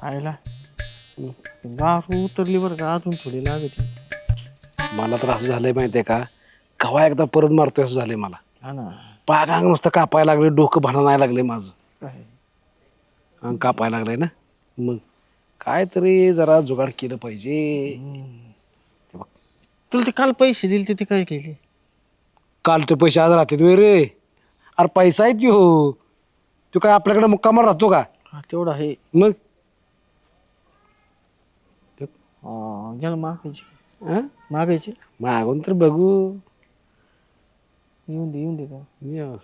आयला दारू उतरली बरं का, अजून थोडी लागत. मला तर असं झालंय माहितीये का, कवा एकदा परत मारतोय असं झालंय मला. हा ना. पाग अंग नुसतं कापायला लागले, डोकं भरा नाही लागले माझं. काय अंग कापायला लागलंय ना. मग काय तरी जरा जुगाड केलं पाहिजे. तुला ते काल पैसे दिले ते काय केले? कालचे पैसे आज राहतात वे रे. अरे पैसा आहे तो काय आपल्याकडे मुक्कामार राहतो का? हा तेवढं आहे. मग ज्याला मागायचे हं? मागायचे मागून तर बघू. येऊन दे का.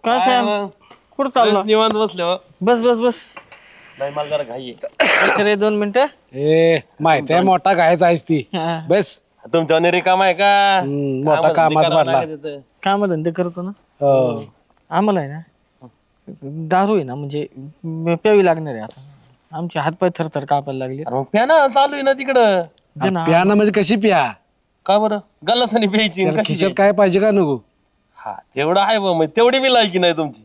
काय साहेब कुठं चालला? निवांत बसले हो. बस बस बस नाही मला जरा घाई आहे. रे 2 मिनिटं. ए माहित आहे मोठा गायचा आहेस ती. हा. बस तुमच्या नेरी काम आहे का? मोठा कामाचा वाटला. काम धंदे करतो ना. हो. आम्हाला आहे ना दारू आहे ना, म्हणजे प्यावी लागणार आहे आता. आमचे हातपाय थरथर कापायला लागले. मग प्या ना, चालू आहे ना तिकडं. प्यानं म्हणजे कशी प्या? का बरं गल्लासानी प्यायची त्याला कशी खिशात काय पाहिजे का नको? हा तेवढं आहे बा, मग तेवढी बी लायकी नाही तुमची.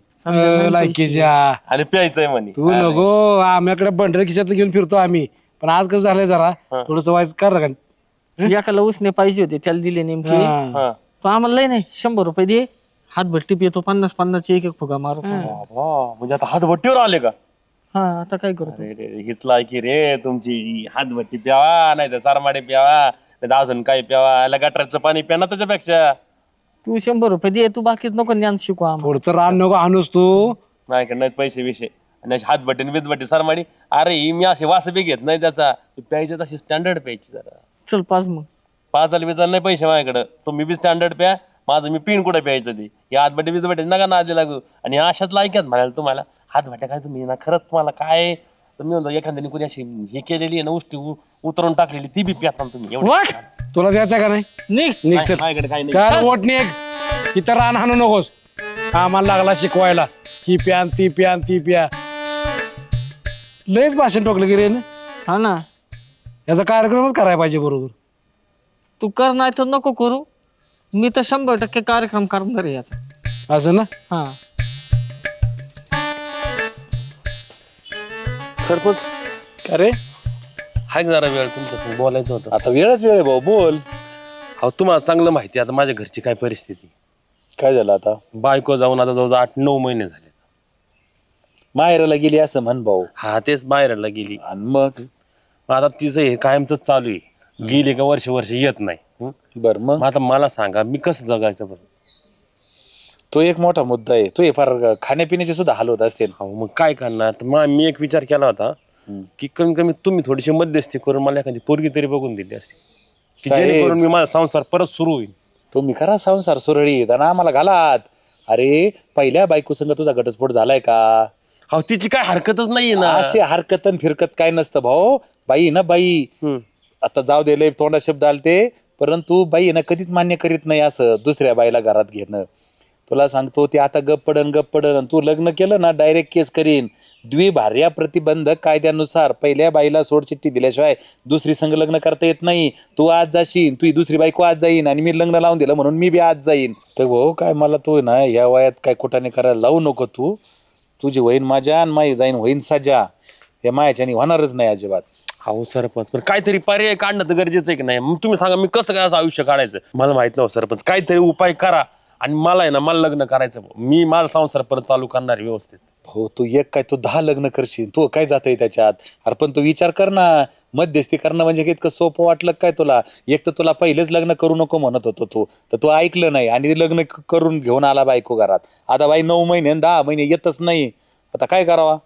लायकीच्या आणि प्यायचंय म्हणे. तू नको. आम्याकडे बंडर खिशात घेऊन फिरतो आम्ही. पण आज कसं झालंय जरा थोडस वाईज कर का. एकाला उसने पाहिजे होते, त्याला दिले नेमके. हा. तो आम्हाला लय नाही, 100 रुपये दे. हातभर टिप येतो, 50-50 एक फुगा मारतो. बाबा, म्हणजे आता हातभट्टीवर आले का? हा आता काय करतो? अरे रे, हीच लायकी रे तुमची. हातभट्टी प्यावा, नाही तर सारमाडे प्यावा, नाही तर अजून काही प्यावा. याला गटराचं पाणी प्या ना त्याच्यापेक्षा. तू 100 रुपये दे, तू बाकीच नको ज्ञान शिकू आम्हाला. पुढचं रान नको आणूस तू. माझ्याकडे नाहीत पैसे विषय. आणि अशी हातभट्टी आणि बिदभट्टी सरमाडी. अरे ही मी असे वास बी घेत नाही त्याचा. प्यायचे तशी स्टँडर्ड प्यायची जरा. चल 5 मग. 5 बिचार नाही पैसे माझ्याकडे. तुम्ही बी स्टँडर्ड प्या. माझं मी पिन कुठे प्यायचं ते. या हातभट्टी बिदभट्टी नका नादी लागू. आणि अशाच लायक्यात म्हणाल तुम्हाला हातभट्ट्या काय तुम्ही ना खरंच तुम्हाला काय. तुम्ही म्हणतो एखाद्याने कोणी अशी ही केलेली आहे ना, उष्टी उतरून टाकलेली ती बी प्याता तुम्ही. एवढं वाट तुला द्यायचं का नाही? निघ. निघ चल. माझ्याकडे काही नाही. चाल वोट निघ. इथं रान हाणू नकोस. आम्हाला लागला शिकवायला ही प्यान ती प्यान ती प्या. लयच भाषण टोकलं की रे. हा ना. याचा कार्यक्रमच करायला पाहिजे बरोबर. तू कर नाही तर नको करू. मी तर 100% कार्यक्रम करणार आहे याचा. असं ना. हा सरपंच अरे हाय का जरा वेळ तुमचं बोलायचं होतं. आता वेळच वेळ आहे भाऊ, बोल. अहो तुम्हाला चांगलं माहिती आहे आता माझ्या घरची काय परिस्थिती. काय झालं आता? बायको जाऊन आता जवळजवळ 8-9 महिने झाले. माहेराला गेली असं म्हण भाऊ. हा तेच बाहेरला गेली. आणि मग आता तिचं हे कायमच चालू आहे. गेली का वर्ष येत नाही. बर मग आता मला सांगा मी कसं जगायचं बरं? तो एक मोठा मुद्दा आहे. तो हे फार खाण्यापिण्याचे सुद्धा हाल होत असतील. हो मग काय करणार? तर मग मी एक विचार केला होता की कमी कमी तुम्ही थोडीशी मध्यस्थी करून मला एखादी पोरगी तरी बघून दिली असती की साहेब. जेणेकरून मी माझा संसार परत सुरू होईल. तुम्ही करा संसार सुरळीत आणि आम्हाला घालात. अरे पहिल्या बायको संग तुझा घटस्फोट झालाय का? हो तिची काय हरकतच नाहीये ना. असे हरकतन फिरकत काय नसतं भाऊ. बाई ना बाई. आता जाऊ दे लय तोंडा शब्द आलते, परंतु बाई ना कधीच मान्य करीत नाही असं दुसऱ्या बाईला घरात घेणं. तुला सांगतो ते आता गप पडन. तू लग्न केलं ना डायरेक्ट केस करीन. द्विभार्या प्रतिबंधक कायद्यानुसार पहिल्या बाईला सोडचिठ्ठी दिल्याशिवाय दुसरी संघ लग्न करता येत नाही. तू आज जाशील, तू दुसरी बायको आज जाईन आणि मी लग्न लावून दिलं म्हणून मी बी आज जाईन. तर भाऊ काय मला तू ना या वयात काय कुठाने करायला लावू नको. तू तुझी होईन माझ्या आणि माझी जाईन होईन साजा. हे मायाच्यानी होणारच नाही अजिबात. हो सरपंच पण काहीतरी पर्याय काढणं तर गरजेचं आहे की नाही? मग तुम्ही सांगा मी कसं काय असं आयुष्य काढायचं मला माहित नव्हतं सरपंच. काहीतरी उपाय करा. आणि मला आहे ना मला लग्न करायचं. मी माझा संसार परत चालू करणार व्यवस्थित. हो तू एक काय तू 10 लग्न करशील. तू काय जातंय त्याच्यात? अरे पण तू विचार कर ना. मध्यस्थी करणं म्हणजे इतकं सोपं वाटलं काय तुला? एक तर तुला पहिलेच लग्न करू नको म्हणत होतो तू, तर तू ऐकलं नाही आणि लग्न करून घेऊन आला बायको घरात. आता बाई 9 महिने 10 महिने येतच नाही. आता काय करावा?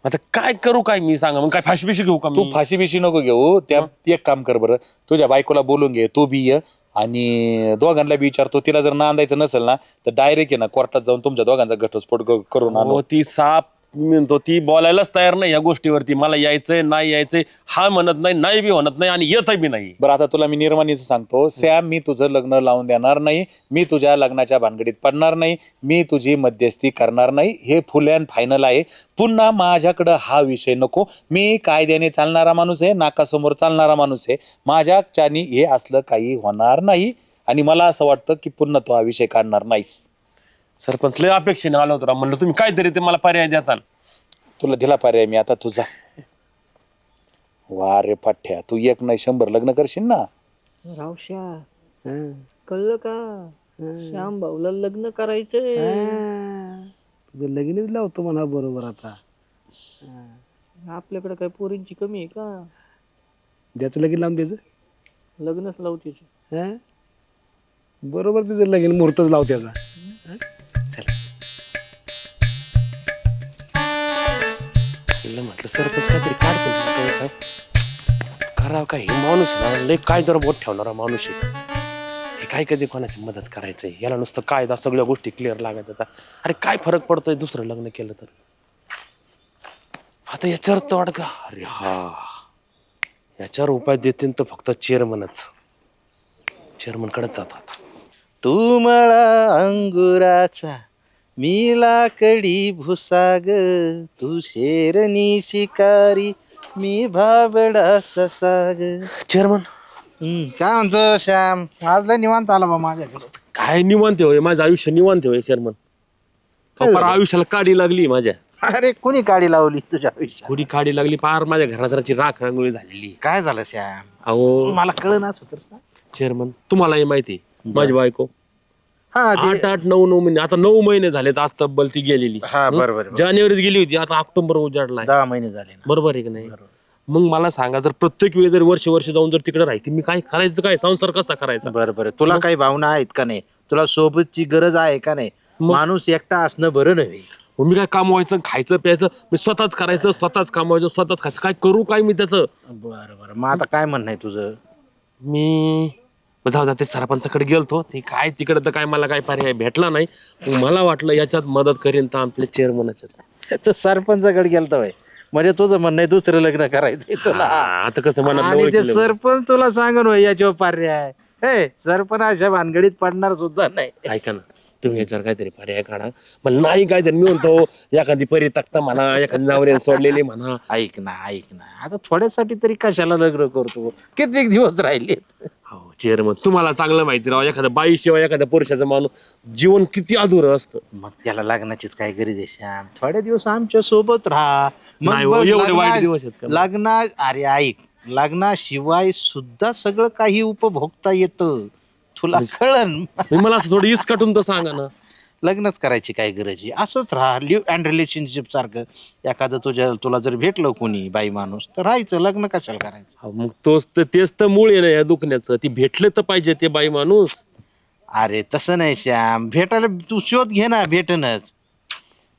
आता काय करू काय मी सांगा? मग काय फाशी बिशी घेऊ का तू मी? फाशी बिशी नको घेऊ. त्या एक काम कर बरं, तुझ्या बायकोला बोलून घे, तू बी ये आणि दोघांना बी विचारतो. तिला जर नांदायचं नसेल ना तर डायरेक्ट आहे ना कोर्टात जाऊन तुमच्या दोघांचा घटस्फोट करून आणू. हो ती साप म्हणतो ती बोलायलाच तयार नाही या गोष्टीवरती. मला यायचंय नाही यायचंय हा म्हणत नाही, नाही बी म्हणत नाही आणि येतही बी नाही. बरं आता तुला मी निर्माणीचं सांगतो सॅम, मी तुझं लग्न लावून देणार नाही. मी तुझ्या लग्नाच्या भानगडीत पडणार नाही. मी तुझी मध्यस्थी करणार नाही. हे फुल अँड फायनल आहे. पुन्हा माझ्याकडं हा विषय नको. मी कायद्याने चालणारा माणूस आहे, नाकासमोर चालणारा माणूस आहे. माझ्याच्यानी हे असलं काही होणार नाही आणि मला असं वाटतं की पुन्हा तो हा विषय काढणार नाहीस. सरपंच लय अपेक्षेने आलो होतो राव. म्हणलं तुम्ही काहीतरी ते मला पर्याय देताल. तुला दिला पर्याय मी आता तुझा. वा रे पाठ्या, तू 1 नाही 100 लग्न करशील ना. रावश्या कळलं का? श्याम भाऊला लग्न करायचंय. तुझं लगीनच लावतो म्हणा बरोबर आता. आपल्याकडे काय पोरींची कमी आहे का? द्याचं लगीन लावून द्यायचं. लग्नच लावू त्याची. हा? बरोबर तिचं लगीन मुहूर्तच लाव त्याचा. म्हटलं सरपंच काहीतरी काढतो करावं काय. हे माणूस आहे ना लय काय जरा बोट ठेवणारा माणूस आहे. हे काय कधी कोणाची मदत करायचंय. याला नुसतं कायदा सगळ्या गोष्टी क्लिअर लागत आता. अरे काय फरक पडतोय दुसरं लग्न केलं तर. आता याच्यावर तोड का. अरे हा, याच्यावर उपाय देतील तर फक्त चेअरमनच. चेअरमन कडेच जातो आता. तू मळा अंगुराचा मी लाकडी भुसाग, तू शेरणी शिकारी मी भाबडा ससाग. चेअरमन काय म्हणतो श्याम, आज लय निवांत आला बा माझ्याकडे. काय निवांत होय. माझं आयुष्य निवांत होय चेअरमन. आयुष्याला काडी लागली माझ्या. अरे कोणी काडी लावली तुझ्या आयुष्यात? थोडी काडी लागली पार. माझ्या घराची राख रांगोळी झालेली. काय झालं श्याम? अहो मला कळ ना तर सांग. चेअरमन तुम्हालाही माहिती माझी बायको हा ते 8-9 महिने, आता 9 महिने झालेत आज तब्बल ती गेलेली. हा बरोबर जानेवारीत गेली होती, आता ऑक्टोबर उजाडलाय. 10 महिने झाले ना. बरोबर आहे की नाही. मग मला सांगा, जर प्रत्येक वेळी जर वर्ष जाऊन जर तिकडे राहते मी काय करायचं. काय संसार कसा करायचा. बरोबर. तुला काही भावना आहेत का नाही? तुला सोबतची गरज आहे का नाही? माणूस एकटा असणं बरं नव्हे. मग मी काय कामवायचं, खायचं प्यायचं मी स्वतःच करायचं, स्वतःच कामवायचं, स्वतःच खायचं. काय करू काय मी त्याचं. बरं मग आता काय म्हणणं आहे तुझं? मी जाऊ द्या, ते सरपंचाकडे गेलतो. ते काय तिकडे तर काय मला काय पर्याय भेटला नाही. मग मला वाटलं याच्यात मदत करीन तर आपल्या चेअरमनच. तू सरपंचाकडे गेलतोय म्हणजे तुझं म्हणणं आहे दुसरं लग्न करायचंय तुला. आता कसं आणि म्हणा ते सरपंच तुला सांगन होय याच्यावर पर्याय. हे सरपंच अशा भानगडीत पडणार सुद्धा नाही. ऐका ना, तुम्ही याच्यावर काहीतरी पर्याय काढा. मला नाही काहीतरी मी म्हणतो एखादी परी तक्ता म्हणा, एखादी नवऱ्याने सोडलेली म्हणा. ऐक ना आता थोड्यासाठी तरी कशाला लग्न करतो? कित्येक दिवस राहिलेत. हो चेअरमन, तुम्हाला चांगलं माहिती राव, एखाद्या बाईशिवाय एखाद्या पुरुषाचं माणूस जीवन किती अधुरं असतं. मग त्याला लग्नाचीच काय गरज आहे श्याम? थोड्या दिवस आमच्या सोबत राहा. नाही हो, एवढे वाईट दिवस आहेत का? अरे ऐक, लग्नाशिवाय सुद्धा सगळं काही उपभोगता येतं. तुला कळन. मला असं थोडं इस काटून तर सांगा ना. लग्नच करायची काय गरज आहे? असंच राहा, लिव्ह अँड रिलेशनशिप सारखं. एखादं तुला जर भेटलं कोणी बाई माणूस तर राहायचं, लग्न कशाला करायचं? हो, मग तेच तर मूळ आहे ना या दुखण्याचं. ती भेटलं तर पाहिजे ते बाई माणूस. अरे तसं नाही श्याम, भेटायला तू शोध घे ना, भेटनच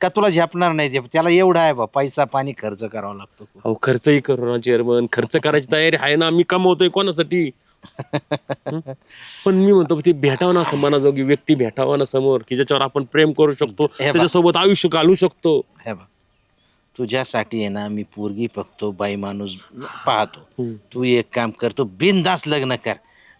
का तुला झेपणार नाही? त्याला एवढा आहे बा, पैसा पाणी खर्च करावा लागतो. अहो खर्चही करू ना चेअरमन, खर्च करायची तयारी आहे ना. मी कमवतोय कोणासाठी. पण मी म्हणतो ते भेटावं ना, असं मनाजोगी व्यक्ती भेटावं ना समोर, की ज्याच्यावर आपण प्रेम करू शकतो, त्याच्यासोबत आयुष्य घालू शकतो. हे बघ, तुझ्यासाठी आहे ना मी पोरगी बघतो, बाई माणूस पाहतो. तू एक काम करतो, बिनधास्त लग्न कर.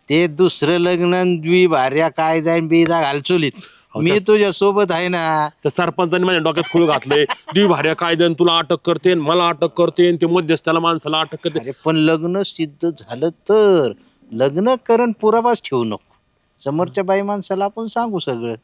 ते दुसरं लग्न भार्या काय जाईन बेदा घालचोलीत. मी तुझ्या सोबत आहे ना. तर सरपंचाने माझ्या डोक्यात खुळ घातलंय. भार्या कायद्यान तुला अटक करते, मला अटक करते, ते मध्यस्थाला माणसाला अटक करते. अरे पण लग्न सिद्ध झालं तर लग्न करण पुरावाच ठेवू नको. समोरच्या बाई माणसाला आपण सांगू सगळं.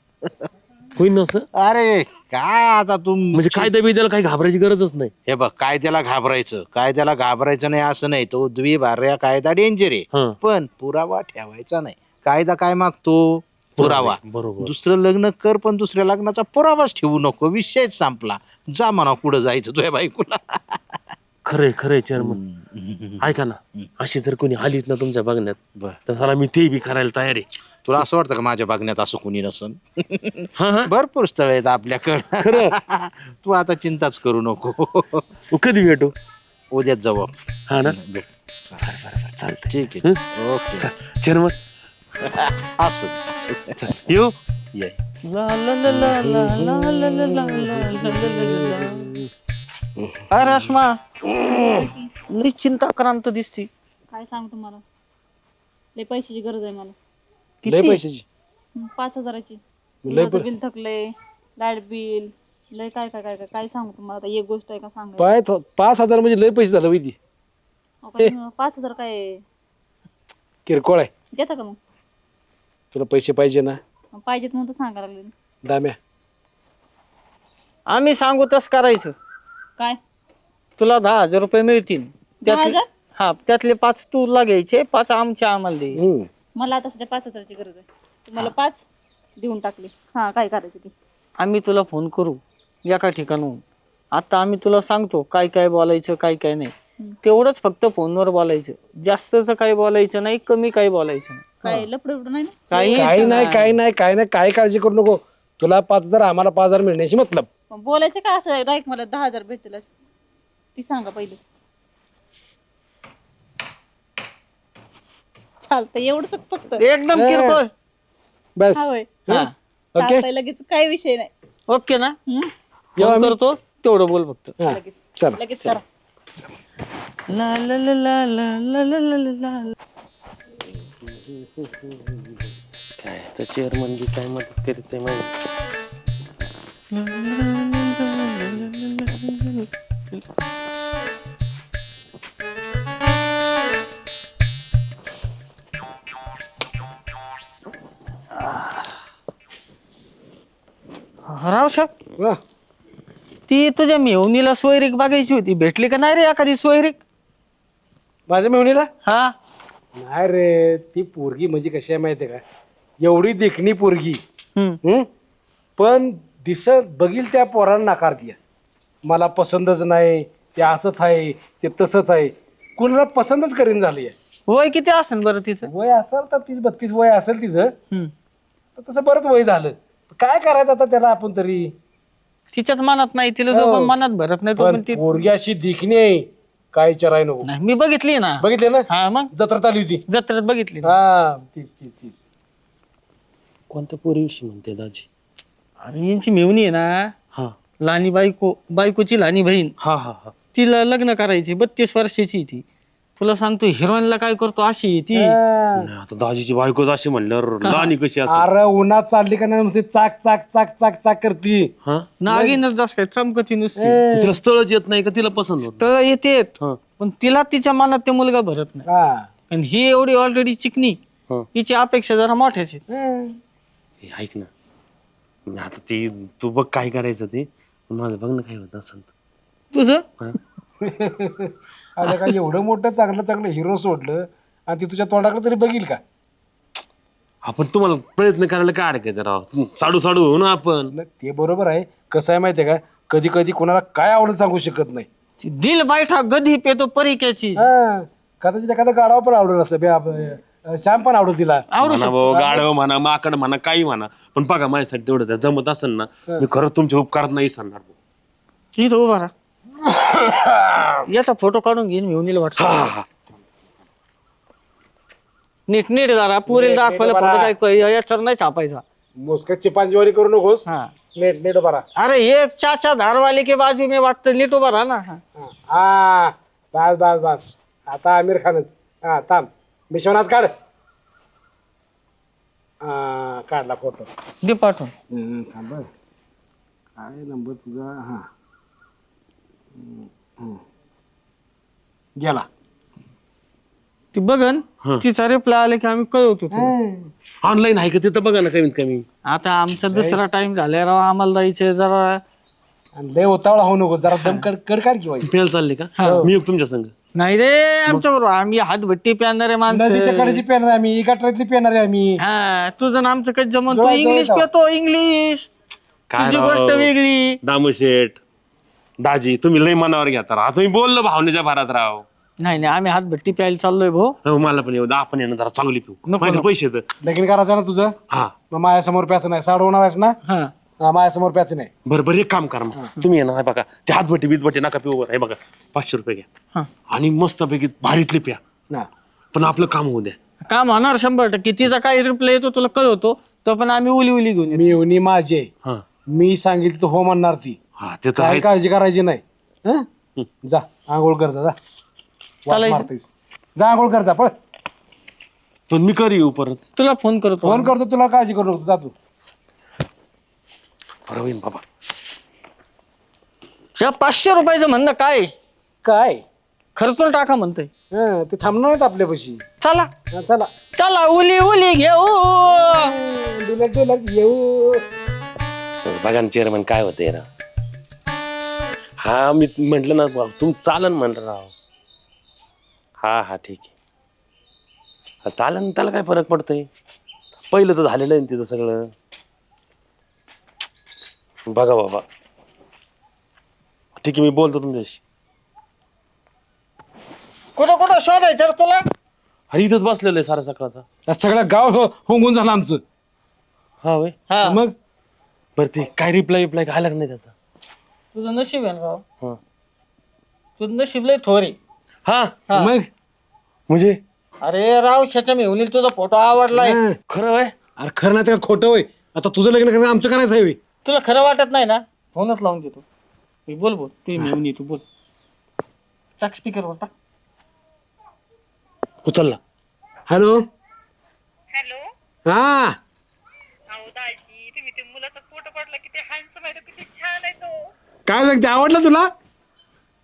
होईन असं. अरे काय आता तू म्हणजे कायदा बिद्याला काही घाबरायची गरजच नाही. हे बघ, कायद्याला घाबरायचं नाही असं नाही. तो द्विभार्या कायदा डेंजर आहे, हं. पण पुरावा ठेवायचा नाही. कायदा काय मागतो? पुरावा. बरोबर. दुसरं लग्न कर पण दुसऱ्या लग्नाचा पुरावाच ठेवू नको. विषयच संपला. जा म्हणा कुठं जायचं तुझ्या बायकोला. खरंय चेअरमन. ऐका ना, अशी जर कोणी आलीच ना तुमच्या बघण्यात तर मला मी ते बी करायला तयार आहे. तुला असं वाटतं का माझ्या बघण्यात असं कोणी नसन? हा. भरपूर स्थळ आहेत आपल्याकडं. खरं. तू आता चिंताच करू नको. कधी भेटू? उद्याच जाऊ. हा ना. भेट. चालतंय. ठीक आहे. ओके. चेअरमन असं येऊ. ये. अरे रश्मा, लई चिंता क्रांत दिसती. काय सांग तुम्हाला, लय पैशाची गरज आहे मला. लय पैशाची. 5,000ची. लय माझं बिल थकलंय, लाईट बिल, लय काय काय काय काय काय सांगू तुम्हाला. आता एक गोष्ट आहे का सांगा. 5,000 म्हणजे लय पैसे झालं वैदी. 5,000 काय आहे? किरकोळ आहे. देता का मग? तुला पैसे पाहिजे ना? पाहिजेत म्हणून तर सांगा लागले. दाम्या, आम्ही सांगू तसं करायचं. काय तुला 10,000 रुपये मिळतील. 10,000? हा, त्यातले 5 तुला घ्यायचे, 5 आम्हाला द्यायचे. मला आता सध्या 5,000ची गरज आहे. तुम्हाला 5 देऊन टाकले. हा, काय करायचं ते. आम्ही तुला फोन करू एका ठिकाणून. आता आम्ही तुला सांगतो काय काय बोलायचं काय काय नाही. तेवढंच फक्त फोनवर बोलायचं. जास्तच काही बोलायचं नाही, कमी काही बोलायचं नाही. काय लपड नाही ना? काही काही नाही काय काळजी करू नको. तुला 5,000 आम्हाला 5,000 मिळण्याची मतलब. पण बोलायचं काय असं डायरेक्ट मला 10,000 भेटतील असं? ती सांगा पहिले. चालतंय एवढंच फक्त. एकदम किरकोळ. बस हा होय. हा, चालतंय लगेच काही विषय नाही. ओके ना. हम्म? फोन करतो तेवढं बोल फक्त. हा, लगेच चला लगेच करा. ला ला ला ला ला ला ला ला ला ला. काय चेअरमन जी काय मदत करीत आहे माहिती. रावसाहेब, वा. ती तुझ्या मेवणीला सोयरीक बघायची होती, भेटली का नाही रे एखादी सोयरीक? माझ्या मेहुणीला हा, नाही रे, ती पोरगी म्हणजे कशी आहे माहितीये का, एवढी देखणी पोरगी. हम्म. पण दिसत बघील त्या पोरांना नाकारतीये. मला पसंतच नाही, ते असंच आहे ते तसंच आहे, कुणाला पसंतच करीन झाली आहे. वय किती असेल बरं तिचं? वय असेल तर 30-32 वय असेल तिचं. हम्म. तर तसं बरंच वय झालं. काय करायचं आता त्याला आपण तरी. तिच्याच मनात नाही, तिला जो पण मनात भरत नाही तो पण पण ती. पोरगी अशी देखणी आहे, काय विचाराय नको. नाही, मी बघितली ना. बघितले ना, हा मग जत्रात आली होती. जत्रेत बघितली ना. हा, तीच. कोणत्या पोरीविषयी म्हणते दाजी? अरे यांची मेवणी आहे ना, हा लहानी बायकोची लहानी बहीण, हा हा हा. तिला लग्न करायची. 32 वर्षाची आहे ती. तुला सांगतो हिरोईनला काय करतो अशी आहे ती. नाही, आता दाजीची बायकोच अशी म्हणल्यावर लहानी कशी असं. अरे उन्हात चालली का नाही नुसती चाक चाक चाक चाक चाक करती. हा नागिनच जास्त काय चमकती नुसती. तिला स्थळच येत नाही का तिला पसंत होत? तळ येते हा. पण तिला तिच्या मनात ते मुलगा भरत नाही. हा. आणि ही एवढी ऑलरेडी चिकनी, हा. हिची अपेक्षा जरा मोठ्याची. हे ऐक ना, म्हणजे आता ती तू बघ काय करायचं ते, पण माझं बघ ना काय होत असं. तुझं आता काय एवढं मोठं चांगलं हिरो सोडलं आणि ती तुझ्या तोंडाकडे तरी बघील का? आपण तुम्हाला प्रयत्न करायला काय हरकत आहे राव, साडू होऊ ना आपण. नाही, ते बरोबर आहे. कसं आहे माहितीये का, कधी कधी कोणाला काय आवडत सांगू शकत नाही. ती दिल बैठा गधी पेतो परिक्याची. हा, कदाचित एखादा गाडावर पण आवडत असतं. श्याम पण आवडत तिला. आवडू म्हणा भाऊ, गाढव म्हणा, माकड म्हणा, काही म्हणा, पण बघा माझ्यासाठी तेवढं त्या जमत असेल ना, मी खरंच तुमच्या उपकारात नाही सांगणार भाऊ. इथं उभा राहा. याचा फोटो काढून घेईन घेऊन व्हॉट्सअप. नीट जरा पुरेल दाखवलं फोटो, काय याच्यावर नाही छापायचा. मोस्कत चिपांजीवारी करू नकोस. हा, नेट बरा. अरे ये चाचा धारवाले के बाजू में वाटतं, नीट उभा राहा ना. हा, बस. आता आमिर खानच. हा, थांब, विश्वनाथ काढ. हा, काढला फोटो. दे पाठवून. थांब, काय नंबर तुझा? हा, गेला. ती बघन, तिचा रिप्लाय आला की आम्ही कळवतो तुला. ऑनलाईन आहे का तिथं बघा ना कमीत कमी. आता आमचा दुसरा टाइम झालाय राव, आम्हाला जायचंय जरा. आणि लय उतावळा होऊ नको, जरा दम कड काढ किंवा प्यायला चालले का? मी येऊ तुमच्या संग. नाही रे, आमच्या बरोबर आम्ही हातभट्टी प्यानारे नदीच्या माणसं. कडेची पेणार आहे आम्ही, गटरातली पेणार आहे आम्ही. हा, तुझं ना आमचं काही जमन. तू जवळ इंग्लिश जाऊ. पेतो, इंग्लिश. काय तुझी राव? गोष्ट वेगळी. दामशेठ दाजी, तुम्ही लय मनावर घेता राव, तुम्ही बोललो भावनेच्या भरात राव. नाही आम्ही हातभट्टी प्यायला चाललोय भाऊ. हो, मला पण येऊ द्या, आपण येणं जरा चांगली पिऊ. माझे पैसे तर. लगीन करायचं ना तुझं, हा मग माझ्यासमोर प्याचं नाही. साड होणार आहेस ना, हा, हा, माझ्यासमोर प्याचं नाही. बरं एक काम करा मग, तुम्ही येणार आहे बघा, ते हातभट्टी बीतभट्टी नका पिऊ बरं. हे बघा 500 रुपये घ्या हा. आणि मस्तपैकी भारीतली प्या, ना, पण आपलं काम होऊ द्या. काम होणार 100%. तिचा काय रिप्लाय येतो तुला कळवतो, तो पण आम्ही उली घेऊन येतो. मी येऊनी माझे, हा मी सांगितलं तर हो म्हणणार ती. हा, ते तर काय आहेच. काळजी करायची नाही. हं? जा आंघोळ कर, जा. वाट चालायचं? मारतोयस. जा आंघोळ कर, जा पळ. पण मी करी येऊ परत. तुला फोन करतो. फोन करतो, तुला काळजी करू नको, जा तू. बरं होईन बाबा. या 500 रुपयाचं म्हणणं काय? काय खर्चून टाका म्हणतोय. हं, ते थांबणार नाहीत आपल्यापाशी. चला हा, चला. चला, उली घेऊ. डिलट येऊ. बघा चेअरमन काय होतंय ना, हा मी म्हंटल ना भाऊ, तुम्ही चालन म्हणलं राव. हा ठीक आहे. हा चालन, त्याला काय फरक पडतंय. पहिलं तर झालेलं आहे ना तिचं सगळं. बघा बाबा, ठीक आहे, मी बोलतो तुमच्याशी. कुठं कुठं शोधायचं रे तुला? अरे इथंच बसलेलं आहे सारा सकाळचा. आज सगळं गाव होंगून झालं आमचं. हा वय. हा मग बरं ते काय रिप्लाय काय लागलं नाही त्याचा. तुझं नशीब आहे ना राव. हा तुझं नशीब लय थोरे. हा हा. मग म्हणजे अरे राव शाच्या मेहुनीला तुझा फोटो आवडलाय. हं. खरं वय. अरे खरं नाही तर का खोटं होय? आता तुझं लग्न करायचं आमचं करायचं आहे होय? तुला खरं वाटत नाही ना? फोनच लावून देतो. बोल बोल, तू मेहुनी तू बोल. टाक स्पीकरवर टाक. उचलला. Hello hello. हा अहो दाजी, तुम्ही ते मुलाचा फोटो पाठला, किती हँडसम आहे तो, किती छान आहे तो. काय सांगते, आवडलं तुला?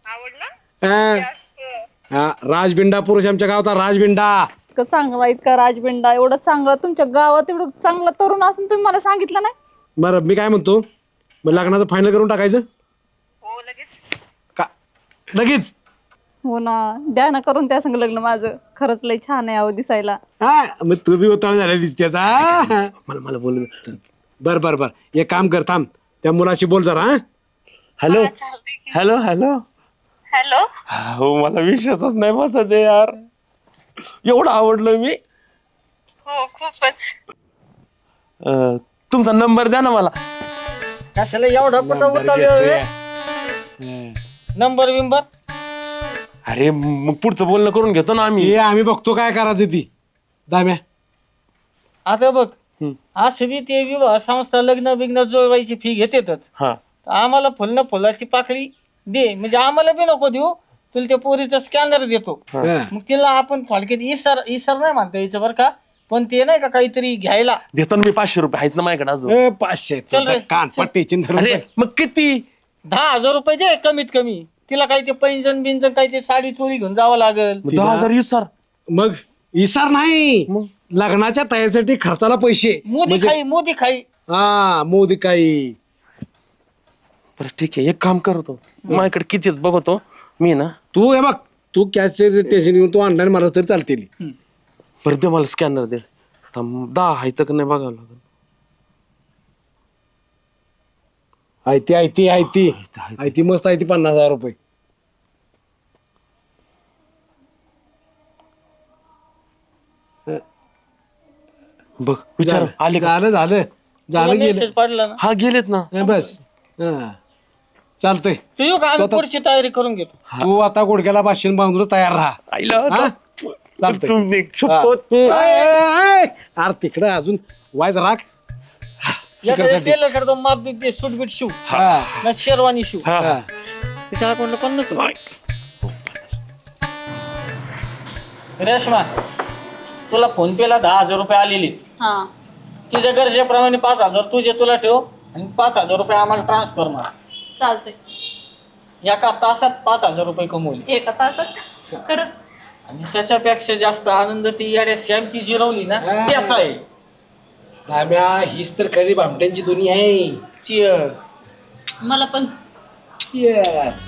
आवडला? हा. जास्त. हा, राजबिंडा पुरुष आमच्या गावचा राजबिंडा. इतकं चांगला, इतका राजबिंडा, एवढं चांगलं तुमच्या गावात, एवढं चांगला तरुण असून तुम्ही मला सांगितलं नाही. बरं मी काय म्हणतो, मग लग्नाचं फायनल करून टाकायचं हो लगेच. का लगेच? हो ना, द्या ना करून त्या संग लग्न माझं. खरंच लय छान आहे अहो दिसायला. हा मग तू बी उताळ झाल्या दिसतेचा. मला बोल. बर बर बर, एक काम कर, थांब त्या मुलाशी बोल जरा. हा हॅलो चालतंय की. Hello hello. हॅलो. हो मला विश्वासच नाही बसत आहे यार. एवढं आवडलं मी. हो खूपच. तुमचा नंबर द्या ना मला. कशाला एवढा कुठं उतरले नंबर बिंबर? अरे मग पुढचं बोलणं करून घेतो ना आम्ही. हे आम्ही बघतो काय करायचं ती. दाम्या आता बघ, असं बी ते विवाह संस्था लग्न बिग्न जुळवायची फी घेतेतच. हा आम्हाला फुलाची पाकळी दे, म्हणजे आम्हाला बी नको देऊ. तुला त्या पोरीचा स्कॅनर देतो. हा. मग तिला आपण थोडक्यात इसर नाही म्हणता यायचं बरं का, पण ते नाही का काहीतरी घ्यायला. देतो ना मी. 500 रुपये आहेत ना माझ्याकडे अजून. 500 चल रे, कान चल. पट्टी चिंता. अरे मग किती? 10,000 रुपये दे कमीत कमी. तिला काही ते पैंजण बिंजण काही ते साडी चोळी घेऊन जावं लागल. 10,000 वीस सर. मग इसार नाही, लग्नाच्या तयारीसाठी खर्चाला पैसे. मोदी खाई. हा मोदी काही. बरं ठीक आहे, एक काम करतो, माझ्याकडे किती आहेत बघतो मी ना. तू हे बघ, तू कॅशचे टेन्शन घेऊन तू ऑनलाईन मारलं तरी चालते. बरं दे मला स्कॅनर दे. 10 आहे तर नाही बघावं लागेल. आयती मस्त आहे ती. 50,000 रुपये. बघ विचार आले का? झालं गेलं. मेसेज पडला ना. हा गेलेत ना. हे बस. हा. चालतंय. तू येऊ का? आम्ही पुढची तयारी करून घेतो. तू आता गुडघ्याला बाशिंग बांधून तयार राहा. आईला हा? चालतंय. तुम्ही हा. शपथ. अरे तिकडे अजून वायच राख. टेलर करतो माप बीप दे, सूट बीट शिव हा. ना, शेरवानी शिव. हा. तिच्या अकाउंटला 50 रुपये. रेश्मा, तुला फोन पेला 10,000 रुपये आलेले. हा तुझ्या गरजेप्रमाणे 5,000 तुझे तुला ठेव आणि 5,000 रुपये आम्हाला ट्रान्सफर मार. चालतंय. एका तासात 5,000 रुपये कमवले. एका तासात खरंच. आणि त्याच्यापेक्षा जास्त आनंद ती याड्या सॅमची जिरवली ना, त्याचा आहे. दाम्या हीच तर खरी भामट्यांची दुनिया आहे. चिअर्स. मला पण Yes.